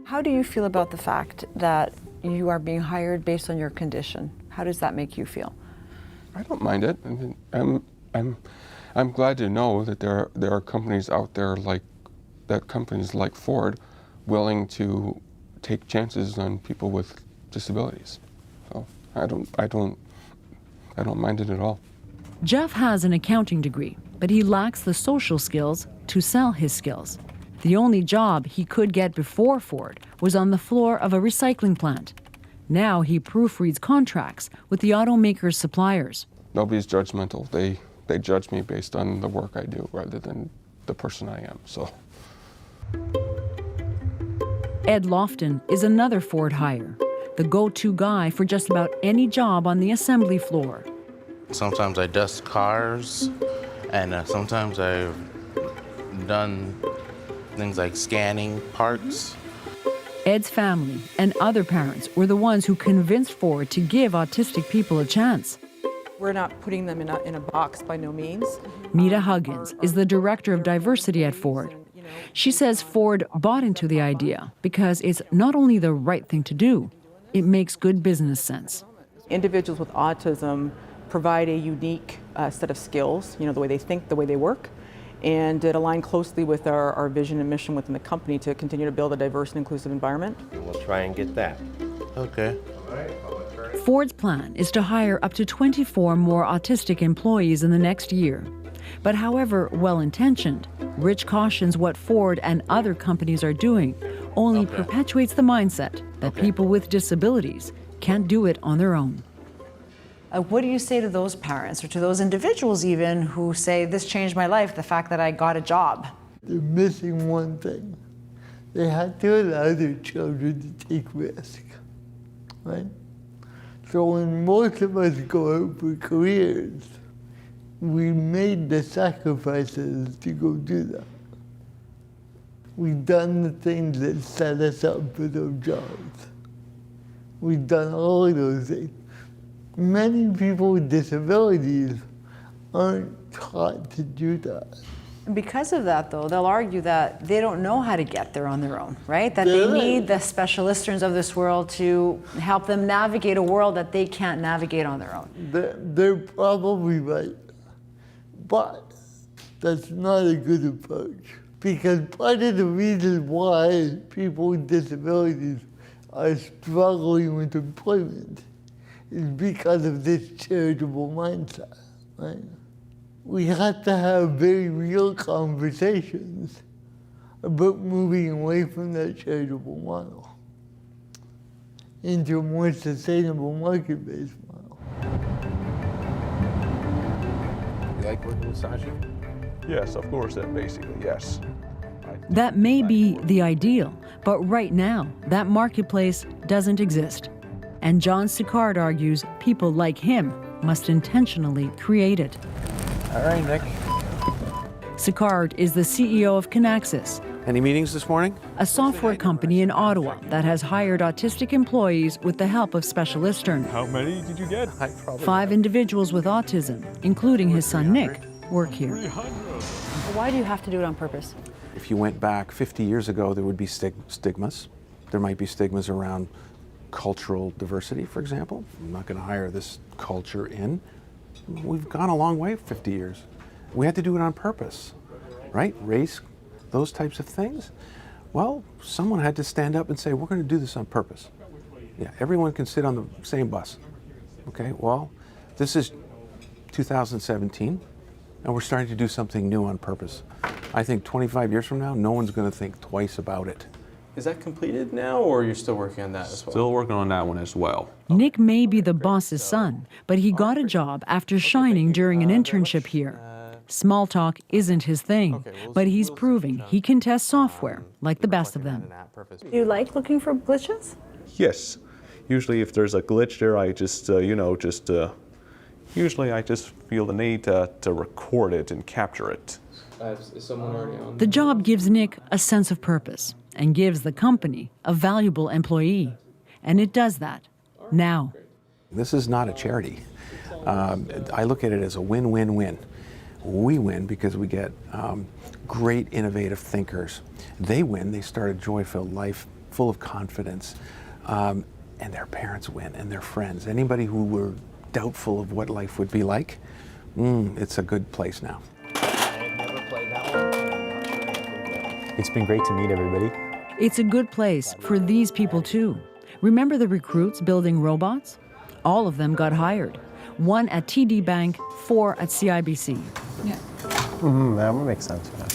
How do you feel about the fact that you are being hired based on your condition? How does that make you feel? I don't mind it. I mean, I'm glad to know that there are companies out there like that, companies like Ford, willing to take chances on people with disabilities. So I don't mind it at all. Jeff has an accounting degree, but he lacks the social skills to sell his skills. The only job he could get before Ford was on the floor of a recycling plant. Now he proofreads contracts with the automaker's suppliers. Nobody's judgmental. They judge me based on the work I do rather than the person I am. So. Ed Lofton is another Ford hire, the go-to guy for just about any job on the assembly floor. Sometimes I dust cars, and sometimes I've done things like scanning parts. Ed's family and other parents were the ones who convinced Ford to give autistic people a chance. We're not putting them in a box by no means. Mita Huggins is the director of diversity at Ford. She says Ford bought into the idea because it's not only the right thing to do, it makes good business sense. Individuals with autism provide a unique set of skills, the way they think, the way they work, and it aligned closely with our vision and mission within the company to continue to build a diverse and inclusive environment. We'll try and get that. Okay. Ford's plan is to hire up to 24 more autistic employees in the next year. But however well-intentioned, Rich cautions what Ford and other companies are doing only perpetuates the mindset that people with disabilities can't do it on their own. What do you say to those parents, or to those individuals even, who say, this changed my life, the fact that I got a job? They're missing one thing. They had to allow their children to take risk, right? So when most of us go out for careers, we made the sacrifices to go do that. We've done the things that set us up for those jobs. We've done all of those things. Many people with disabilities aren't taught to do that. And because of that, though, they'll argue that they don't know how to get there on their own, right? That they need the specialists of this world to help them navigate a world that they can't navigate on their own. They're probably right. But that's not a good approach, because part of the reason why people with disabilities are struggling with employment is because of this charitable mindset, right? We have to have very real conversations about moving away from that charitable model into a more sustainable market-based model. You like working with Sasha? Yes, of course, basically, yes. That may be the ideal, but right now, that marketplace doesn't exist. And John Sicard argues people like him must intentionally create it. All right, Nick. Sicard is the CEO of Kinaxis, Any meetings this morning? a software company in Ottawa that has hired autistic employees with the help of Specialistern. How many did you get? 5 individuals with autism, including his son Nick, work here. Why do you have to do it on purpose? If you went back 50 years ago, there would be stigmas. There might be stigmas around cultural diversity, for example. I'm not going to hire this culture in. We've gone a long way 50 years. We had to do it on purpose, right? Race, those types of things. Well, someone had to stand up and say, we're going to do this on purpose. Yeah, everyone can sit on the same bus. Okay, well, this is 2017, And we're starting to do something new on purpose. I think 25 years from now, no one's going to think twice about it. Is that completed now, or you're still working on that as well? Still working on that one as well. Nick may be the boss's son, but he got a job after shining during an internship here. Small talk isn't his thing, but he's proving he can test software like the best of them. Do you like looking for glitches? Yes. Usually if there's a glitch there, I just, usually I just feel the need to record it and capture it. Is someone already on? The job gives Nick a sense of purpose and gives the company a valuable employee. And it does that now. This is not a charity. I look at it as a win-win-win. We win because we get great innovative thinkers. They win, they start a joy-filled life full of confidence. And their parents win, and their friends. Anybody who were doubtful of what life would be like, it's a good place now. It's been great to meet everybody. It's a good place for these people too. Remember the recruits building robots? All of them got hired. 1 at TD Bank, 4 at CIBC. Yeah. That would make sense. Yeah.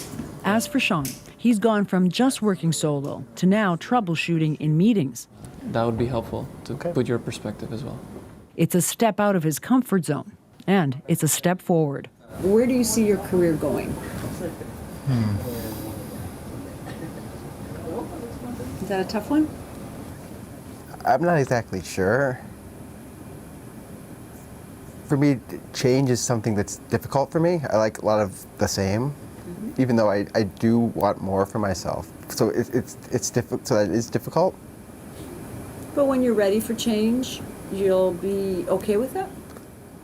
As for Sean, he's gone from just working solo to now troubleshooting in meetings. That would be helpful to put your perspective as well. It's a step out of his comfort zone, and it's a step forward. Where do you see your career going? Is that a tough one? I'm not exactly sure. For me, change is something that's difficult for me. I like a lot of the same, even though I do want more for myself. So it's difficult. So that is difficult. But when you're ready for change, you'll be okay with that?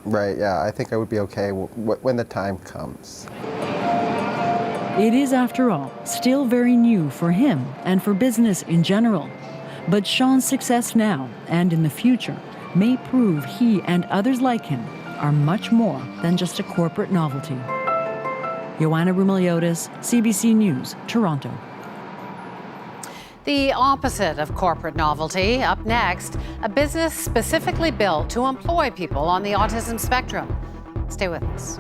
Right, yeah, I think I would be okay when the time comes. It is, after all, still very new for him and for business in general. But Sean's success now and in the future may prove he and others like him are much more than just a corporate novelty. Joanna Rumiliotis, CBC News, Toronto. The opposite of corporate novelty. Up next, a business specifically built to employ people on the autism spectrum. Stay with us.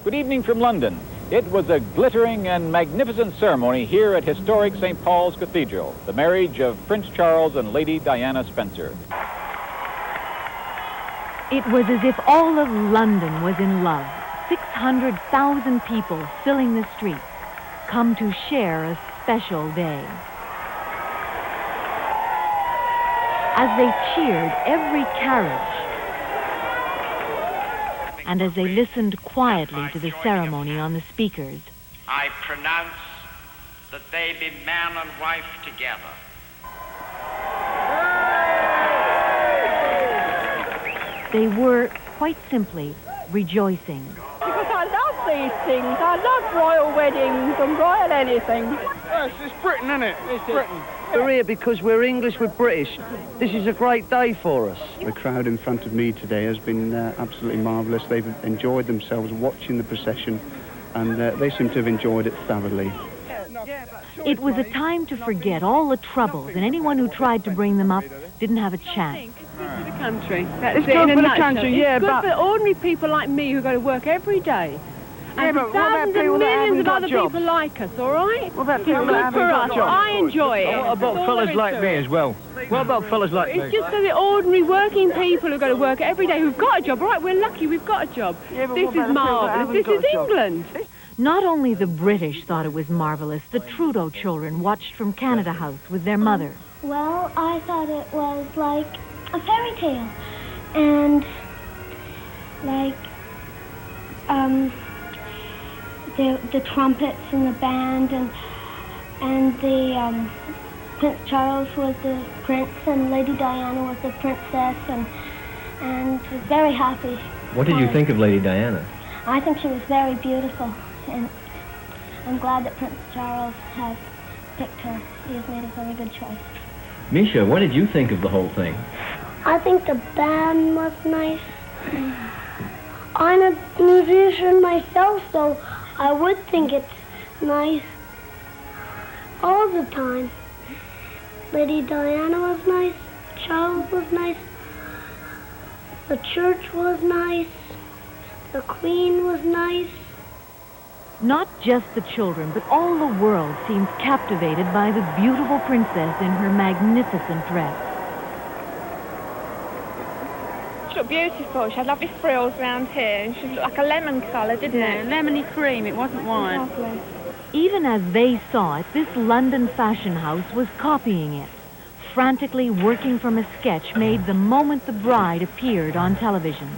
Good evening from London. It was a glittering and magnificent ceremony here at historic St. Paul's Cathedral, the marriage of Prince Charles and Lady Diana Spencer. It was as if all of London was in love. 600,000 people filling the streets, come to share a special day. As they cheered every carriage, and as they listened quietly to the ceremony on the speakers, I pronounce that they be man and wife together. they were, quite simply, rejoicing. Because I love these things. I love royal weddings and royal anything. Yes, it's Britain, isn't it? It's Britain. We're here because we're English, we're British. This is a great day for us. The crowd in front of me today has been absolutely marvellous. They've enjoyed themselves watching the procession, and they seem to have enjoyed it thoroughly. It was a time to forget all the troubles, and anyone who tried to bring them up didn't have a chance. For the country. It's good for the country, yeah, it's good but... for ordinary people like me who go to work every day. Yeah, and but for what about thousands people and that millions haven't of got other jobs? people like us, all right? What about It's people good that haven't for got us. jobs? I enjoy it. What about fellas like me as well? What about fellas like me? It's just for the ordinary working people who go to work every day who've got a job. All right, we're lucky we've got a job. Yeah, but this what about is the people that marvellous. haven't This got is a job? England. Not only the British thought it was marvelous, the Trudeau children watched from Canada House with their mother. Well, I thought it was like a fairy tale. And like the trumpets and the band and the Prince Charles was the prince and Lady Diana was the princess and was very happy. What did you think of Lady Diana? I think she was very beautiful, and I'm glad that Prince Charles has picked her. He has made a very good choice. Misha, what did you think of the whole thing? I think the band was nice. I'm a musician myself, so I would think it's nice all the time. Lady Diana was nice, Charles was nice, The church was nice. The queen was nice. Not just the children, but all the world seems captivated by the beautiful princess in her magnificent dress. She looked beautiful. She had lovely frills around here, and she looked like a lemon colour, didn't it? Lemony cream. It wasn't white. Lovely. Even as they saw it, this London fashion house was copying it, frantically working from a sketch made the moment the bride appeared on television.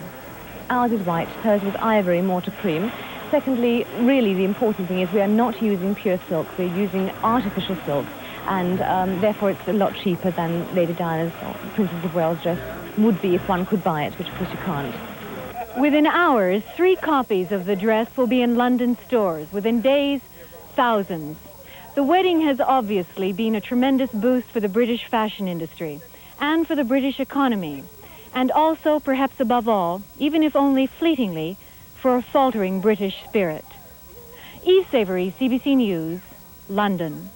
Ours is white, hers was ivory, more to cream. Secondly, really the important thing is we are not using pure silk, we're using artificial silk, and therefore it's a lot cheaper than Lady Diana's or Princess of Wales dress would be if one could buy it, which of course you can't. Within hours, 3 copies of the dress will be in London stores. Within days, thousands. The wedding has obviously been a tremendous boost for the British fashion industry and for the British economy, and also, perhaps above all, even if only fleetingly, for a faltering British spirit. Eve Savory, CBC News, London.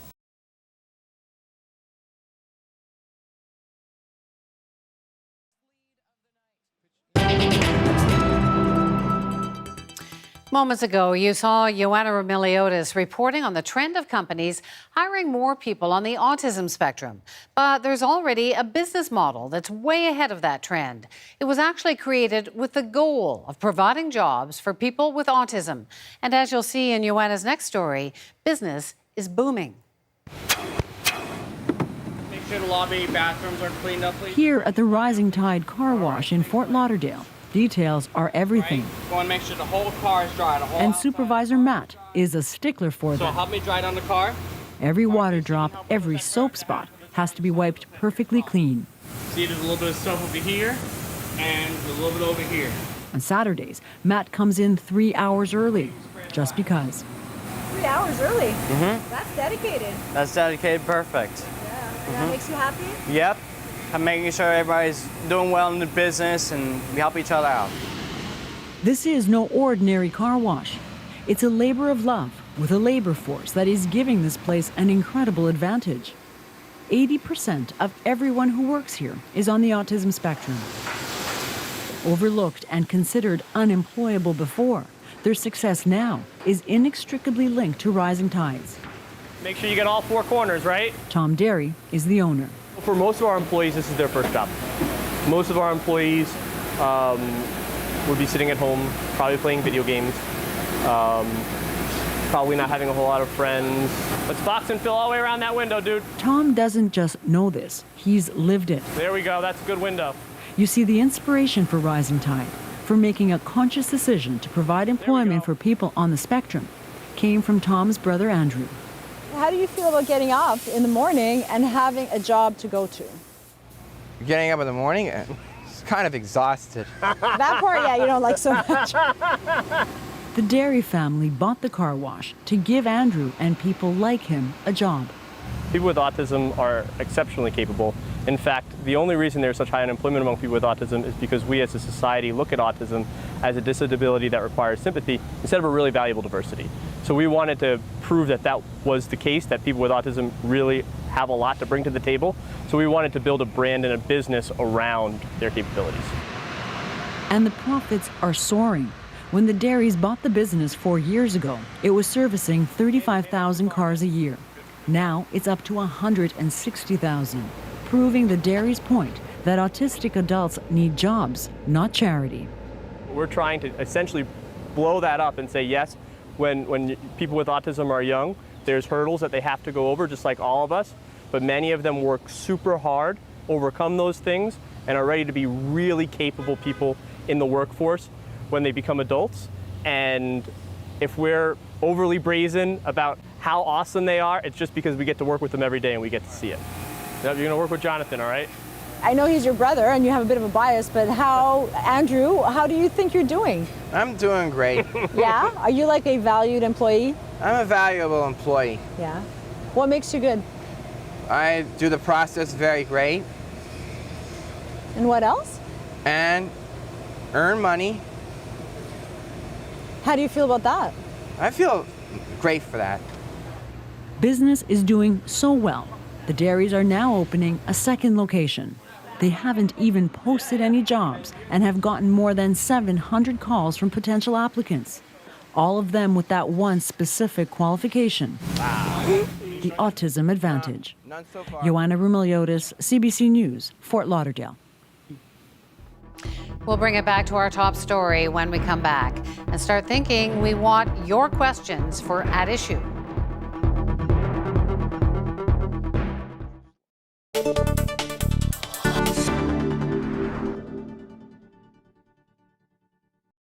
Moments ago, you saw Joanna Remiliotis reporting on the trend of companies hiring more people on the autism spectrum. But there's already a business model that's way ahead of that trend. It was actually created with the goal of providing jobs for people with autism. And as you'll see in Joanna's next story, business is booming. Make sure the lobby bathrooms are cleaned up, please. Here at the Rising Tide Car Wash in Fort Lauderdale, details are everything. Right. Go and make sure the whole car is dry. And Supervisor Matt is a stickler for So them. help me dry down the car. Every water drop, every soap spot has to be wiped perfectly clean. See, there's a little bit of soap over here and a little bit over here. On Saturdays, Matt comes in 3 hours early, just because. 3 hours early? Mm-hmm. That's dedicated. That's dedicated, perfect. Yeah. That makes you happy? Yep. I'm making sure everybody's doing well in the business and we help each other out. This is no ordinary car wash. It's a labor of love with a labor force that is giving this place an incredible advantage. 80% of everyone who works here is on the autism spectrum. Overlooked and considered unemployable before, their success now is inextricably linked to rising tides. Make sure you get all 4 corners, right? Tom Derry is the owner. For most of our employees, this is their first job. Most of our employees would be sitting at home, probably playing video games, probably not having a whole lot of friends. Let's box and fill all the way around that window, dude. Tom doesn't just know this, he's lived it. There we go, that's a good window. You see, the inspiration for Rising Tide, for making a conscious decision to provide employment for people on the spectrum, came from Tom's brother Andrew. How do you feel about getting up in the morning and having a job to go to? Getting up in the morning, it's kind of exhausted. That part, yeah, you don't like so much. The Derry family bought the car wash to give Andrew and people like him a job. People with autism are exceptionally capable. In fact, the only reason there's such high unemployment among people with autism is because we as a society look at autism as a disability that requires sympathy instead of a really valuable diversity. So we wanted to prove that that was the case, that people with autism really have a lot to bring to the table. So we wanted to build a brand and a business around their capabilities. And the profits are soaring. When the Derrys bought the business 4 years ago, it was servicing 35,000 cars a year. Now it's up to 160,000, proving the Derry's point that autistic adults need jobs, not charity. We're trying to essentially blow that up and say, yes, when people with autism are young, there's hurdles that they have to go over, just like all of us, but many of them work super hard, overcome those things, and are ready to be really capable people in the workforce when they become adults. And if we're overly brazen about how awesome they are, it's just because we get to work with them every day and we get to see it. You're gonna work with Jonathan, all right? I know he's your brother and you have a bit of a bias, but Andrew, how do you think you're doing? I'm doing great. Yeah? Are you like a valued employee? I'm a valuable employee. Yeah. What makes you good? I do the process very great. And what else? And earn money. How do you feel about that? I feel great for that. Business is doing so well. The Derrys are now opening a second location. They haven't even posted any jobs and have gotten more than 700 calls from potential applicants, all of them with that one specific qualification, the autism advantage. Joanna Rumiliotis, CBC News, Fort Lauderdale. We'll bring it back to our top story when we come back and start thinking. We want your questions for At Issue.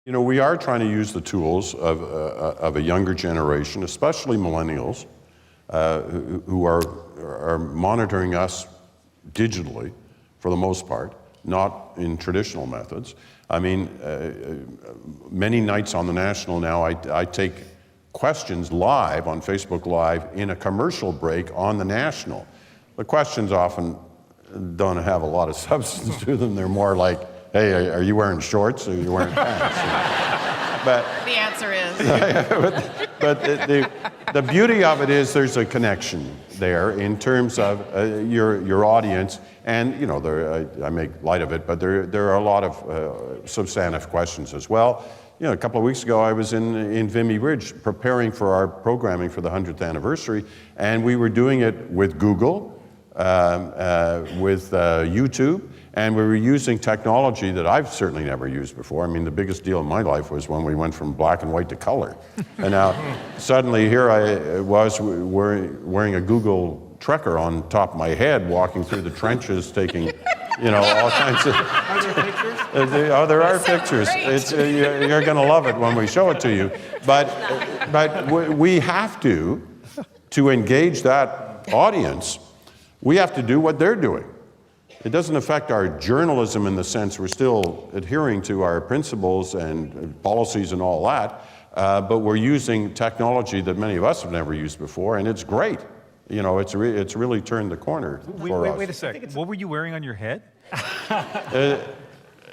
You know, we are trying to use the tools of a younger generation, especially millennials, who are monitoring us digitally for the most part, not in traditional methods. I mean, many nights on the National now, I take questions live on Facebook Live in a commercial break on the National. The questions often don't have a lot of substance to them. They're more like, hey, are you wearing shorts or are you wearing pants? But the answer is. but the beauty of it is there's a connection there in terms of your audience, and you know, I make light of it, but there are a lot of substantive questions as well. You know, a couple of weeks ago I was in Vimy Ridge preparing for our programming for the 100th anniversary, and we were doing it with Google, with YouTube, and we were using technology that I've certainly never used before. I mean, the biggest deal in my life was when we went from black and white to color. And now, suddenly here I was wearing a Google Trekker on top of my head, walking through the trenches, taking, you know, all kinds of... Are there pictures? Oh, there are pictures. It's, you're going to love it when we show it to you. But we have to engage that audience, we have to do what they're doing. It doesn't affect our journalism in the sense we're still adhering to our principles and policies and all that, but we're using technology that many of us have never used before, and it's great. You know, it's really turned the corner for us. Wait a second. What were you wearing on your head?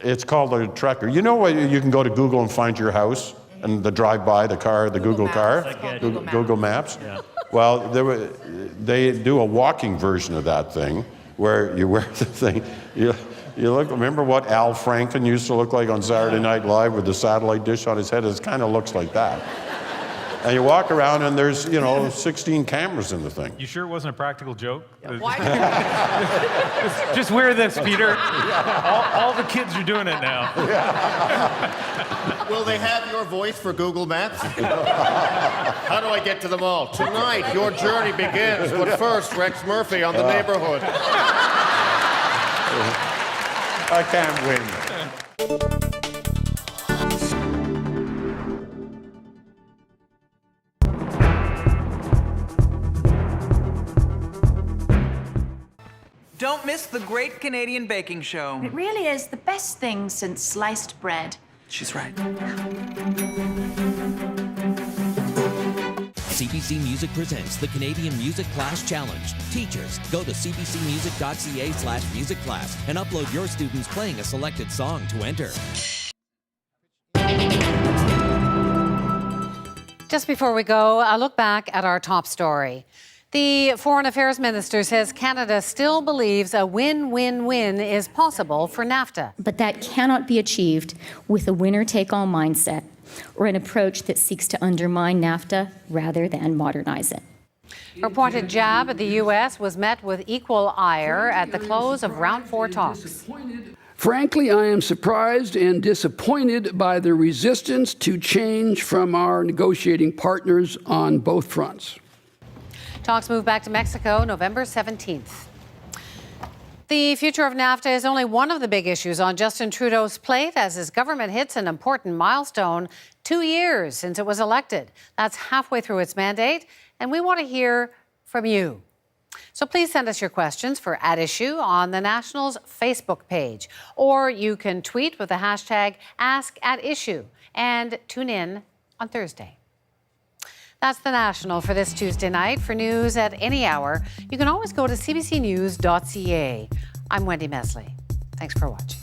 It's called a Trekker. You know what? You can go to Google and find your house and the drive-by, the car, the Google car, Google Maps. Yeah. Well, they do a walking version of that thing, where you wear the thing, you look, remember what Al Franken used to look like on Saturday Night Live with the satellite dish on his head? It kind of looks like that. And you walk around and there's, you know, 16 cameras in the thing. You sure it wasn't a practical joke? Why? Just wear this, Peter. All the kids are doing it now. Will they have your voice for Google Maps? How do I get to the mall? Tonight, your journey begins, but first, Rex Murphy on the neighborhood. I can't win. Don't miss the Great Canadian Baking Show. It really is the best thing since sliced bread. She's right. CBC Music presents the Canadian Music Class Challenge. Teachers, go to cbcmusic.ca/music class and upload your students playing a selected song to enter. Just before we go, a look back at our top story. The Foreign Affairs Minister says Canada still believes a win-win-win is possible for NAFTA. But that cannot be achieved with a winner-take-all mindset or an approach that seeks to undermine NAFTA rather than modernize it. A reported jab at the U.S. was met with equal ire at the close of round 4 talks. Frankly, I am surprised and disappointed by the resistance to change from our negotiating partners on both fronts. Talks move back to Mexico November 17th. The future of NAFTA is only one of the big issues on Justin Trudeau's plate as his government hits an important milestone, 2 years since it was elected. That's halfway through its mandate, and we want to hear from you. So please send us your questions for At Issue on the National's Facebook page, or you can tweet with the hashtag #AskAtIssue and tune in on Thursday. That's the National for this Tuesday night. For news at any hour, you can always go to cbcnews.ca. I'm Wendy Mesley. Thanks for watching.